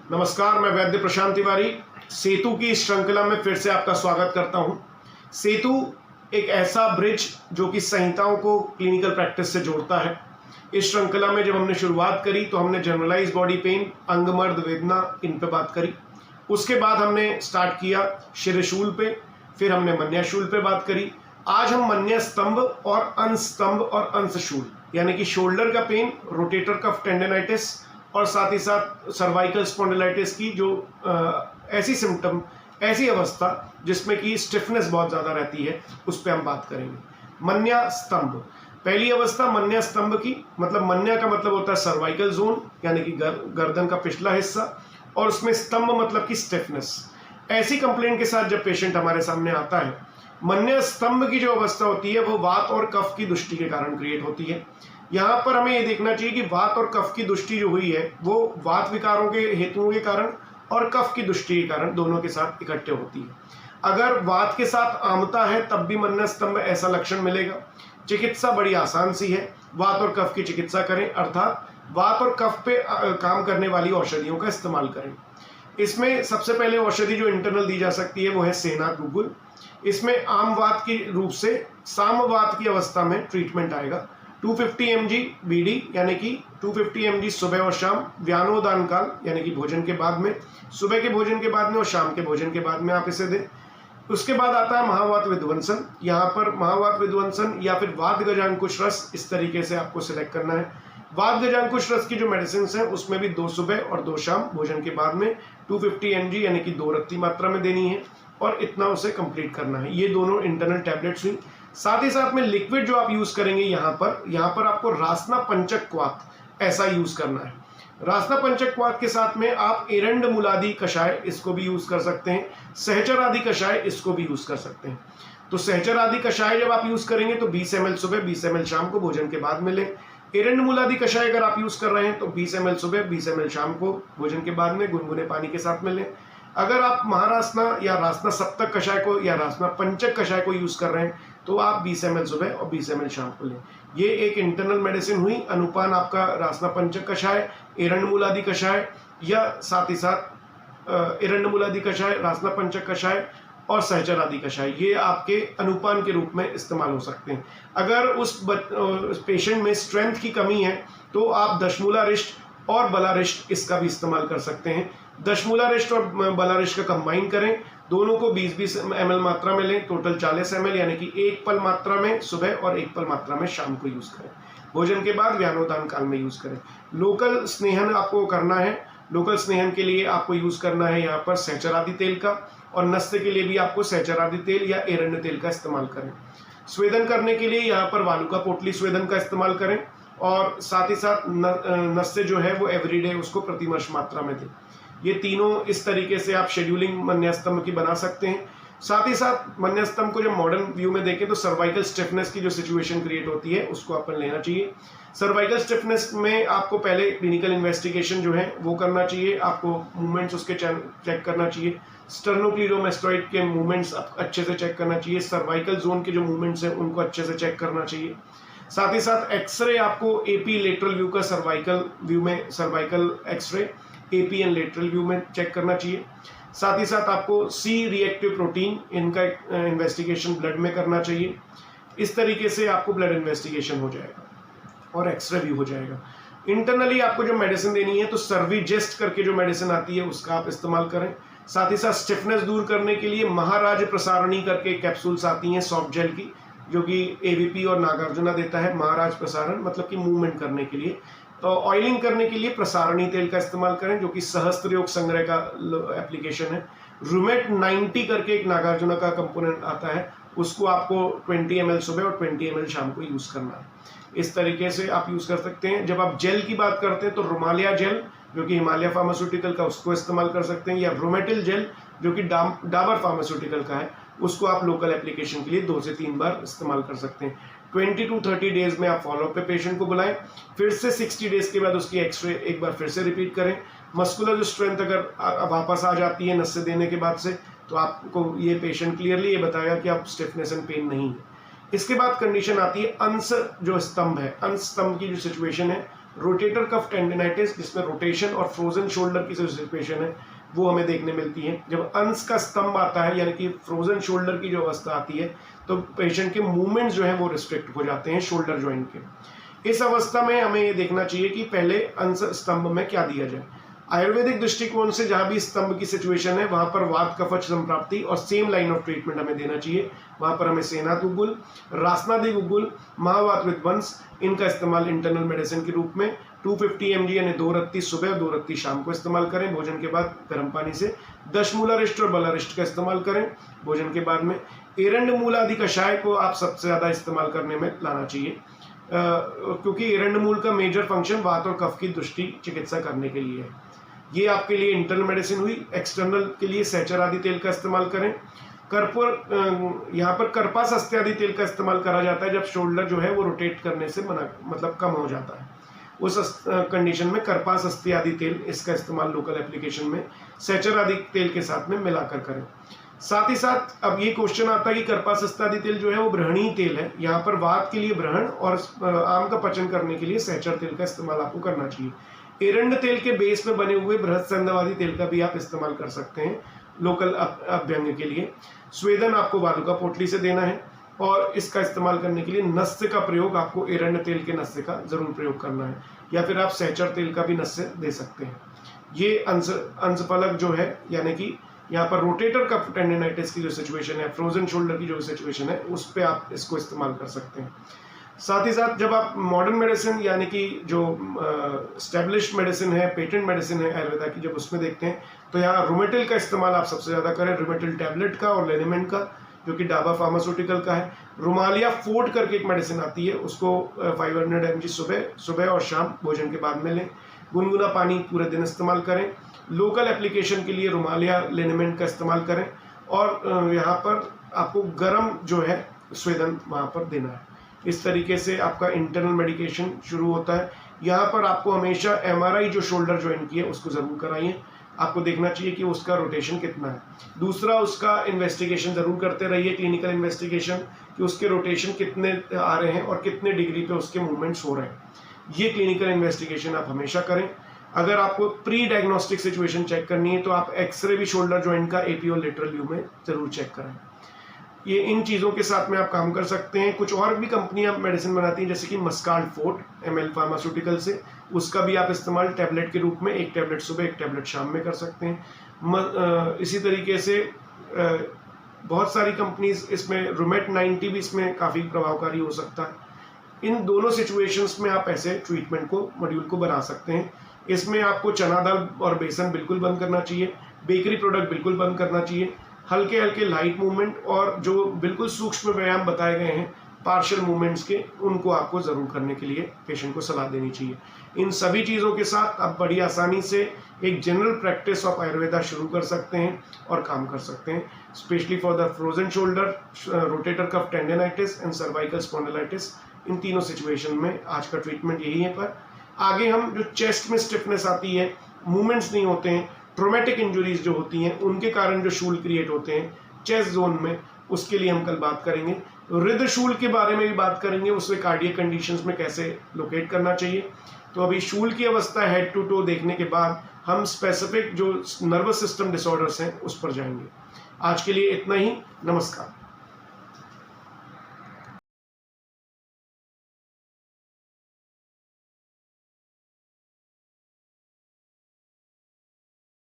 नमस्कार, मैं वैद्य प्रशांत तिवारी सेतु की इस श्रृंखला में फिर से आपका स्वागत करता हूं। सेतु एक ऐसा ब्रिज जो कि संहिताओं को क्लिनिकल प्रैक्टिस से जोड़ता है। इस श्रृंखला में जब हमने शुरुआत करी तो हमने जनरलाइज बॉडी पेन, अंगमर्द वेदना, इन पे बात करी। उसके बाद हमने स्टार्ट किया शिरशूल पे, फिर हमने मन्याशूल पे बात करी। आज हम मन्य स्तंभ और अंश स्तंभ और अंशशूल यानी कि शोल्डर का पेन, रोटेटर कफ टेंडेनाइटिस और साथ ही साथ सर्वाइकल स्पॉन्डिलाइटिस की जो ऐसी सिम्टम, ऐसी अवस्था जिसमें कि स्टिफनेस बहुत ज़्यादा रहती है, उस पर हम बात करेंगे। मन्या स्तंभ, पहली अवस्था मन्या स्तंभ की, मतलब मन्या का मतलब होता है सर्वाइकल जोन यानी कि गर्दन का पिछला हिस्सा, और उसमें स्तंभ मतलब कि स्टिफनेस। ऐसी कंप्लेंट के साथ जब पेशेंट हमारे सामने आता है, मन्या स्तंभ की जो अवस्था होती है वो वात और कफ की दुष्टि के कारण क्रिएट होती है। यहाँ पर हमें ये देखना चाहिए कि वात और कफ की दुष्टि जो हुई है वो वात विकारों के हेतुओं के कारण और कफ की दुष्टि के कारण दोनों के साथ इकट्ठे होती है। अगर वात के साथ आमता है तब भी मन्य स्तंभ ऐसा लक्षण मिलेगा। चिकित्सा बड़ी आसान सी है, वात और कफ की चिकित्सा करें, अर्थात वात और कफ पे काम करने वाली औषधियों का इस्तेमाल करें। इसमें सबसे पहले औषधि जो इंटरनल दी जा सकती है वो है सेनाक गुगुल। इसमें आम वात के रूप से सामवात की अवस्था में ट्रीटमेंट आएगा। 250 mg बीडी यानी कि 250 mg सुबह और शाम, व्यानोदान काल यानी कि भोजन के बाद में, सुबह के भोजन के बाद में और शाम के भोजन के बाद में आप इसे दें। उसके बाद आता है महावात विध्वंसन। यहाँ पर महावात विध्वंसन या फिर वात गजांकुश रस, इस तरीके से आपको सिलेक्ट करना है। वात गजांकुश रस की जो मेडिसिन है उसमें भी 2 सुबह और 2 शाम भोजन के बाद में 250 mg यानी कि 2 रत्ती मात्रा में देनी है और इतना उसे कंप्लीट करना है। ये दोनों इंटरनल टैबलेट्स हुई। साथ ही साथ में लिक्विड जो आप यूज करेंगे यहाँ पर आपको रासना पंचक क्वाथ ऐसा यूज करना है। रासना पंचक क्वाथ के साथ में आप एरंड मूलादि कषाय इसको भी यूज कर सकते हैं, सहचर आदि कषाय इसको भी यूज कर सकते हैं। तो सहचर आदि कषाय जब आप यूज करेंगे तो 20 ml सुबह, 20 ml शाम को भोजन के बाद में लें। एरंड मूलादि कषाय अगर आप यूज कर रहे हैं तो 20 ml सुबह, 20 ml शाम को भोजन के बाद में गुनगुने पानी के साथ में लें। अगर आप महारासना या रासना सप्तक कषाय को या रासना पंचक कषाय को यूज कर रहे हैं तो आप 20 ml सुबह और 20 ml शाम को लें। ये एक इंटरनल मेडिसिन हुई। अनुपान आपका रासना पंचक कषाय, एरंड मूलादि कषाय या साथ ही साथ एरंड मूलादि कषाय, रासना पंचक कषाय और सहचर आदि कषाय, ये आपके अनुपान के रूप में इस्तेमाल हो सकते हैं। अगर उस पेशेंट में स्ट्रेंथ की कमी है तो आप दशमूलारिष्ट और बलारिष्ट इसका भी इस्तेमाल कर सकते हैं। दशमूलारिष्ट और बलारिष्ट का कंबाइन करें, दोनों को 20-20 ml मात्रा में लें, टोटल 40 ml यानी कि 1 पल मात्रा में सुबह और 1 पल मात्रा में शाम को यूज करें। भोजन के बाद व्यानोदान काल में यूज करें। लोकल स्नेहन आपको करना है। लोकल स्नेहन के लिए आपको यूज करना है यहाँ पर सहचरादि तेल का, और नस्य के लिए भी आपको सहचरादि तेल या एरंड तेल का इस्तेमाल करें। स्वेदन करने के लिए यहाँ पर वालुका पोटली स्वेदन का इस्तेमाल करें और साथ ही साथ नस्य जो है वो एवरीडे उसको प्रतिवर्ष मात्रा में दें। ये तीनों इस तरीके से आप शेड्यूलिंग मन्यस्तंभ की बना सकते हैं। साथ ही साथ मन्यस्तंभ को जब मॉडर्न व्यू में देखें तो सर्वाइकल स्टिफनेस की जो सिचुएशन क्रिएट होती है उसको अपन लेना चाहिए। सर्वाइकल स्टिफनेस में आपको पहले क्लिनिकल इन्वेस्टिगेशन जो है वो करना चाहिए, आपको मूवमेंट्स उसके चेक करना चाहिए। स्टर्नोक्लीडोमास्टोइड के मूवमेंट्स अच्छे से चेक करना चाहिए। सर्वाइकल जोन के जो मूवमेंट्स हैं उनको अच्छे से चेक करना चाहिए। साथ ही साथ एक्सरे आपको एपी लेटरल व्यू का सर्वाइकल व्यू में cervical x-ray AP and lateral view में चेक करना चाहिए। साथ ही साथ आपको सी रिएक्टिव प्रोटीन इनका इन्वेस्टिगेशन ब्लड में करना चाहिए। इस तरीके से आपको ब्लड इन्वेस्टिगेशन हो जाएगा और एक्सरे भी हो जाएगा। इंटरनली आपको जो मेडिसिन देनी है तो सर्विजेस्ट करके जो मेडिसिन आती है उसका आप इस्तेमाल करें। साथ ही साथ स्टिफनेस दूर करने के लिए महाराज प्रसारणी करके कैप्सूल्स आती हैं सॉफ्ट जेल की, जो कि एवीपी और नागार्जुना देता है। महाराज प्रसारण मतलब कि मूवमेंट करने के लिए। तो ऑयलिंग करने के लिए प्रसारणी तेल का इस्तेमाल करें जो कि सहस्त्र योग संग्रह का एप्लीकेशन है। रूमेट 90 करके एक नागार्जुना का कंपोनेंट आता है, उसको आपको 20 ml सुबह और 20 ml शाम को यूज करना है। इस तरीके से आप यूज कर सकते हैं। जब आप जेल की बात करते हैं तो रोमालिया जेल जो कि हिमालय फार्मास्यूटिकल का, उसको इस्तेमाल कर सकते हैं, या रोमेटिल जेल जो कि डाबर फार्मास्यूटिकल का है, उसको आप लोकल एप्लीकेशन के लिए 2 से 3 बार इस्तेमाल कर सकते हैं। 20 to 30 डेज में आप फॉलोअप पे पेशेंट को बुलाएं, फिर से 60 डेज के बाद उसकी एक्सरे एक बार फिर से रिपीट करें। मस्कुलर जो स्ट्रेंथ अगर वापस आ जाती है नस्य देने के बाद से तो आपको ये पेशेंट क्लियरली ये बताएगा कि आप स्टिफनेस एंड पेन नहीं है। इसके बाद कंडीशन आती है अंश जो स्तंभ है। अंश स्तंभ की जो सिचुएशन है रोटेटर कफ टेंडिनाइटिस, जिसमें रोटेशन और फ्रोजन शोल्डर की जो सिचुएशन है वो हमें देखने मिलती है। जब अंश का स्तंभ आता है यानी कि फ्रोजन शोल्डर की जो अवस्था आती है तो पेशेंट के मूवमेंट्स जो है वो रिस्ट्रिक्ट हो जाते हैं शोल्डर जॉइंट के। इस अवस्था में हमें ये देखना चाहिए कि पहले अंश स्तंभ में क्या दिया जाए। आयुर्वेदिक दृष्टिकोण से जहां भी स्तंभ की सिचुएशन है वहां पर वात कफच संप्राप्ति और सेम लाइन ऑफ ट्रीटमेंट हमें देना चाहिए। वहां पर हमें सेनाथ उगुल, रासनादी उगुल, महावात विध्वंस, इनका इस्तेमाल इंटरनल मेडिसिन के रूप में 250 mg यानी 2 रत्ती सुबह और 2 रत्ती शाम को इस्तेमाल करें भोजन के बाद गर्म पानी से। दशमूलारिष्ट और बलारिष्ट का इस्तेमाल करें भोजन के बाद में। एरंड मूल आदि कषाय को आप सबसे ज़्यादा इस्तेमाल करने में लाना चाहिए, क्योंकि एरंड मूल का मेजर फंक्शन वात और कफ की दृष्टि चिकित्सा करने के लिए है। ये आपके लिए इंटरनल मेडिसिन हुई। एक्सटर्नल के लिए सहचर आदि तेल का इस्तेमाल करें। कर्पूर, यहाँ पर कर्पास अस्त्य आदि तेल का इस्तेमाल करा जाता है जब शोल्डर जो है वो रोटेट करने से मतलब कम हो जाता है। उस कंडीशन में कर्पास अस्त्य आदि तेल, इसका इस्तेमाल लोकल एप्लीकेशन में सहचर आदि तेल के साथ में मिलाकर करें। साथ ही साथ अब ये क्वेश्चन आता है कि कर्पास अस्त्य आदि तेल जो है वो ब्रहणी तेल है। यहाँ पर वात के लिए ब्रहण और आम का पचन करने के लिए सहचर तेल का इस्तेमाल आपको करना चाहिए। एरंड तेल के बेस में बने हुए बृहस्पंदवादी तेल का भी आप इस्तेमाल कर सकते हैं लोकल अभ्यंग के लिए। स्वेदन आपको वालुका पोटली से देना है और इसका इस्तेमाल करने के लिए नस्य का प्रयोग आपको एरंड तेल के नस्य का जरूर प्रयोग करना है, या फिर आप सहचर तेल का भी नस्य दे सकते हैं। ये अंशफलक जो है यानी कि यहाँ पर रोटेटर कफ टेंडिनाइटिस की जो सिचुएशन है, फ्रोजन शोल्डर की जो सिचुएशन है, उस पर आप इसको इस्तेमाल कर सकते हैं। साथ ही साथ जब आप मॉडर्न मेडिसिन यानी कि जो स्टैब्लिश्ड मेडिसिन है, पेटेंट मेडिसिन है आयुर्वेदा की, जब उसमें देखते हैं तो यहाँ रोमेटिल का इस्तेमाल आप सबसे ज़्यादा करें, रोमेटिल टैबलेट का और लेनिमेंट का, जो कि डाबा फार्मास्यूटिकल का है। रुमालिया फोर्ट करके एक मेडिसिन आती है, उसको 500 mg सुबह और शाम भोजन के बाद में लें। गुनगुना पानी पूरे दिन इस्तेमाल करें। लोकल एप्लीकेशन के लिए रुमालिया लेनिमेंट का इस्तेमाल करें और यहाँ पर आपको गर्म जो है स्वेदन वहाँ पर देना है। इस तरीके से आपका इंटरनल मेडिकेशन शुरू होता है। यहाँ पर आपको हमेशा MRI जो शोल्डर जॉइंट की है उसको ज़रूर कराइए। आपको देखना चाहिए कि उसका रोटेशन कितना है। दूसरा, उसका इन्वेस्टिगेशन ज़रूर करते रहिए, क्लिनिकल इन्वेस्टिगेशन, कि उसके रोटेशन कितने आ रहे हैं और कितने डिग्री पे उसके मूवमेंट्स हो रहे हैं। ये क्लिनिकल इन्वेस्टिगेशन आप हमेशा करें। अगर आपको प्री डायग्नोस्टिक सिचुएशन चेक करनी है तो आप एक्सरे भी शोल्डर जॉइंट का AP और लेटरल व्यू में ज़रूर चेक करें। ये इन चीज़ों के साथ में आप काम कर सकते हैं। कुछ और भी कंपनियां मेडिसिन बनाती हैं, जैसे कि मस्कार्ड फोर्ट ML फार्मास्यूटिकल से, उसका भी आप इस्तेमाल टैबलेट के रूप में 1 टैबलेट सुबह 1 टैबलेट शाम में कर सकते हैं। इसी तरीके से बहुत सारी कंपनीज इसमें रुमेट 90 भी इसमें काफ़ी प्रभावकारी हो सकता है। इन दोनों सिचुएशंस में आप ऐसे ट्रीटमेंट को मॉड्यूल को बना सकते हैं। इसमें आपको चना दाल और बेसन बिल्कुल बंद करना चाहिए, बेकरी प्रोडक्ट बिल्कुल बंद करना चाहिए। हल्के हल्के लाइट मूवमेंट और जो बिल्कुल सूक्ष्म व्यायाम बताए गए हैं पार्शियल मूवमेंट्स के, उनको आपको ज़रूर करने के लिए पेशेंट को सलाह देनी चाहिए। इन सभी चीज़ों के साथ आप बड़ी आसानी से एक जनरल प्रैक्टिस ऑफ आयुर्वेदा शुरू कर सकते हैं और काम कर सकते हैं, specially for the frozen shoulder, rotator cuff tendinitis and cervical spondylitis. इन तीनों सिचुएशन में आज का ट्रीटमेंट यही है। पर आगे हम जो चेस्ट में स्टिफनेस आती है, मूवमेंट्स नहीं होते हैं, ट्रोमेटिक इंजुरीज जो होती हैं उनके कारण जो शूल क्रिएट होते हैं चेस्ट जोन में, उसके लिए हम कल बात करेंगे। हृदय शूल के बारे में भी बात करेंगे, उसमें कार्डियक कंडीशंस में कैसे लोकेट करना चाहिए। तो अभी शूल की अवस्था हेड टू टो देखने के बाद हम स्पेसिफिक जो नर्वस सिस्टम डिसऑर्डर्स हैं उस पर जाएंगे। आज के लिए इतना ही। नमस्कार।